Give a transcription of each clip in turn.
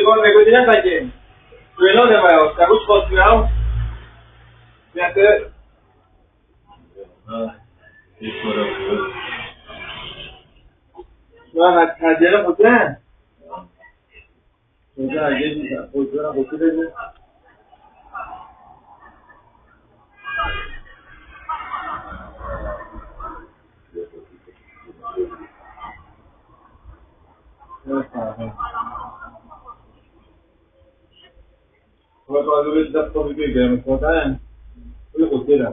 con mấy cái gì vậy chị? Quên lâu rồi mà, cả bút cột nhau. Nè cứ. Nó là gì đó một nha. Một cái gì đó, một cái gì. Rồi coi tôi biết đập tôi cái game có cái. Tôi có tiền à?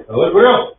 Rồi bro.